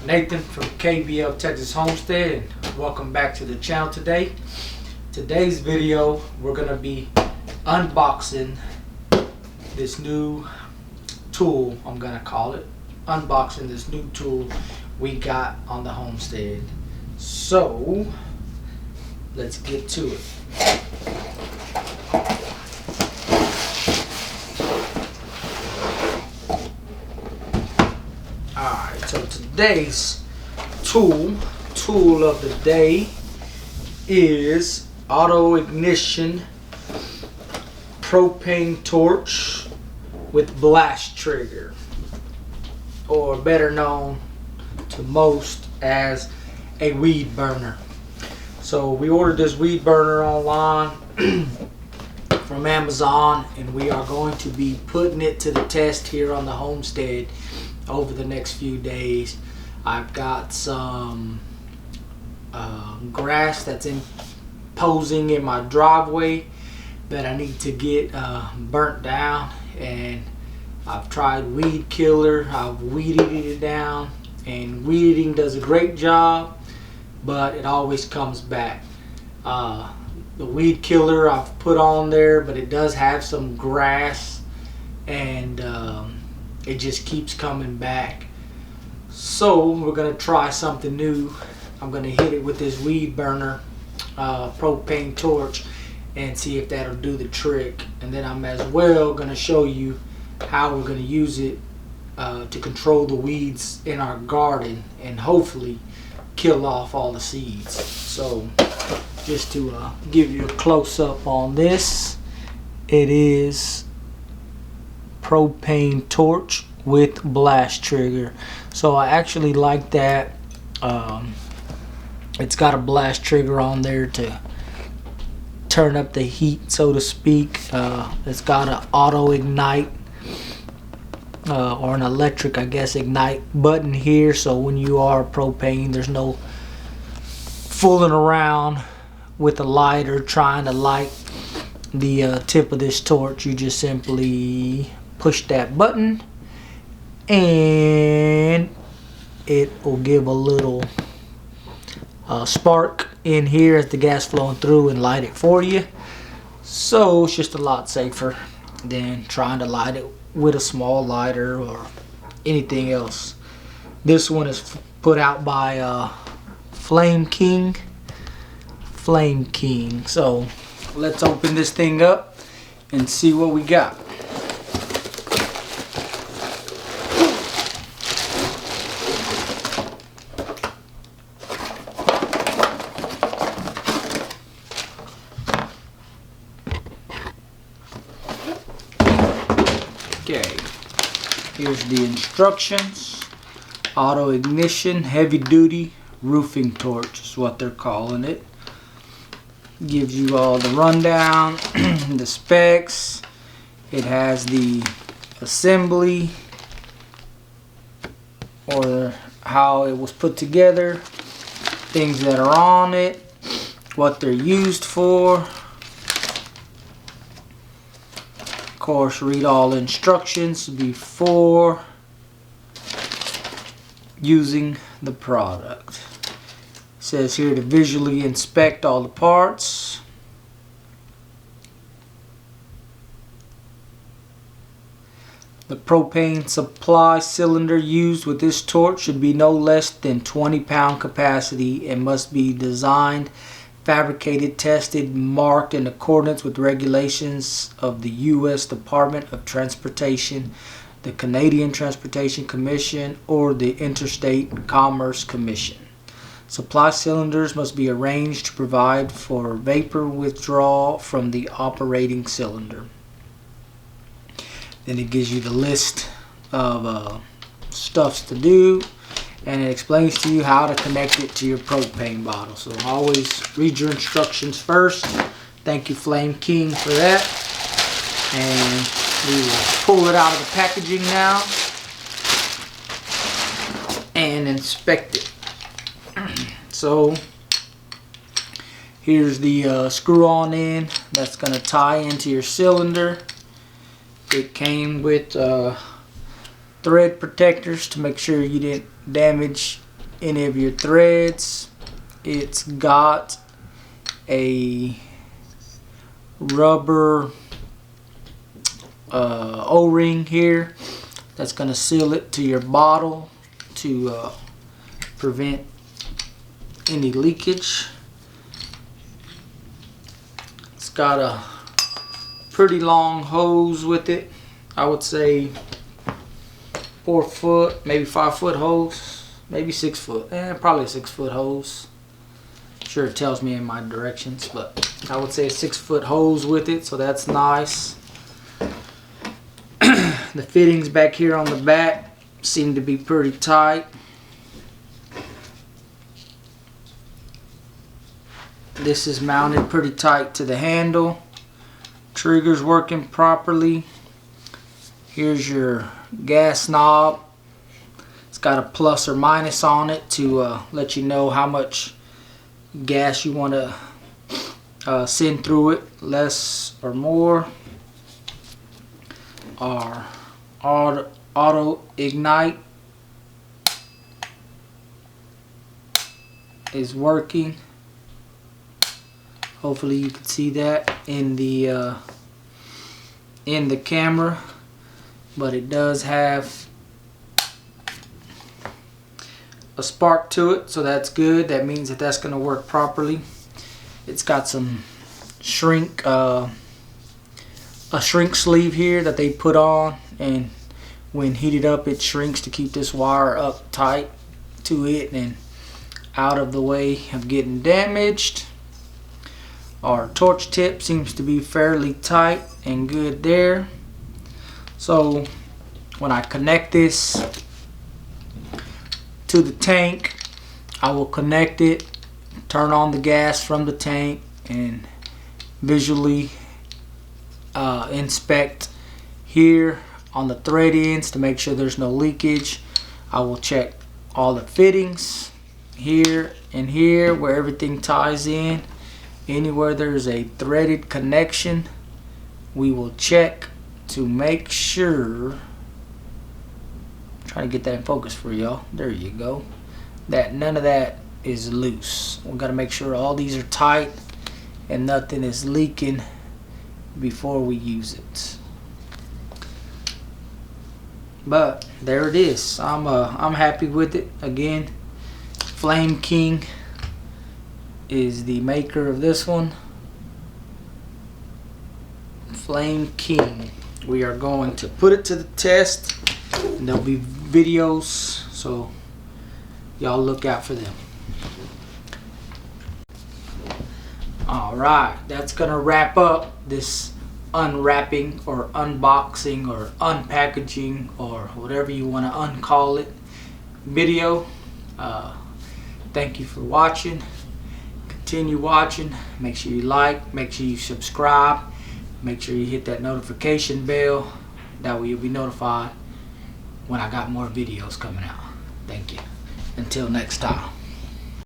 Nathan from KBL Texas Homestead, and welcome back to the channel today. Today's video, we're going to be unboxing this new tool, I'm going to call it. Unboxing this new tool we got on the Homestead. So, let's get to it. Alright, so today's tool of the day is auto ignition propane torch with blast trigger, or better known to most as a weed burner. So we ordered this weed burner online from Amazon, and we are going to be putting it to the test here on the Homestead over the next few days. I've got some grass that's imposing in my driveway that I need to get burnt down, and I've tried weed killer. I've weeded it down, and weed eating does a great job, but it always comes back. The weed killer I've put on there, but it does have some grass, and it just keeps coming back. So we're gonna try something new. I'm gonna hit it with this weed burner propane torch and see if that'll do the trick. And then I'm as well gonna show you how we're gonna use it to control the weeds in our garden and hopefully kill off all the seeds. So just to give you a close-up on this, it is propane torch with blast trigger. So I actually like that. It's got a blast trigger on there to turn up the heat, so to speak. It's got an auto ignite or an electric, I guess, ignite button here. So when you are propane, there's no fooling around with a lighter trying to light the tip of this torch. You just simply push that button and it will give a little spark in here as the gas flowing through and light it for you. So it's just a lot safer than trying to light it with a small lighter or anything else. This one is put out by Flame King. So let's open this thing up and see what we got. Okay, here's the instructions. Auto ignition heavy duty roofing torch is what they're calling it. Gives you all the rundown, the specs. It has the assembly, or how it was put together, things that are on it, what they're used for. Of course, read all the instructions before using the product. It says here to visually inspect all the parts. The propane supply cylinder used with this torch should be no less than 20-pound capacity and must be designed, fabricated, tested, marked in accordance with regulations of the U.S. Department of Transportation, the Canadian Transportation Commission, or the Interstate Commerce Commission. Supply cylinders must be arranged to provide for vapor withdrawal from the operating cylinder. Then it gives you the list of stuffs to do, and it explains to you how to connect it to your propane bottle. So always read your instructions first. Thank you, Flame King, for that. And we will pull it out of the packaging now and inspect it. So here's the screw-on end that's going to tie into your cylinder. It came with thread protectors to make sure you didn't damage any of your threads. It's got a rubber O-ring here that's going to seal it to your bottle to prevent any leakage. It's got a pretty long hose with it. I would say 4 foot, maybe 5 foot hose, maybe 6 foot, probably a 6 foot hose. Sure, it tells me in my directions, but I would say a 6 foot hose with it, so that's nice. The fittings back here on the back seem to be pretty tight. This is mounted pretty tight to the handle. Trigger's working properly. Here's your gas knob. It's got a plus or minus on it to let you know how much gas you want to send through it, less or more. Our auto ignite is working. Hopefully you can see that in the camera, but it does have a spark to it, so that's good. That means that that's going to work properly. It's got some a shrink sleeve here that they put on, and when heated up it shrinks to keep this wire up tight to it and out of the way of getting damaged. Our torch tip seems to be fairly tight and good there. So when I connect this to the tank, I will connect it, turn on the gas from the tank, and visually inspect here on the thread ends to make sure there's no leakage. I will check all the fittings here and here where everything ties in. Anywhere there's a threaded connection, we will check to make sure. I'm trying to get that in focus for y'all. There you go. That none of that is loose. We got to make sure all these are tight and nothing is leaking before we use it. But there it is. I'm happy with it. Again, Flame King is the maker of this one. Flame King. We are going to put it to the test, and there'll be videos, so y'all look out for them. Alright, that's gonna wrap up this unwrapping or unboxing or unpackaging or whatever you want to uncall it video. Thank you for watching. Continue watching. Make sure you like, make sure you subscribe, make sure you hit that notification bell. That way you'll be notified when I got more videos coming out. Thank you. Until next time.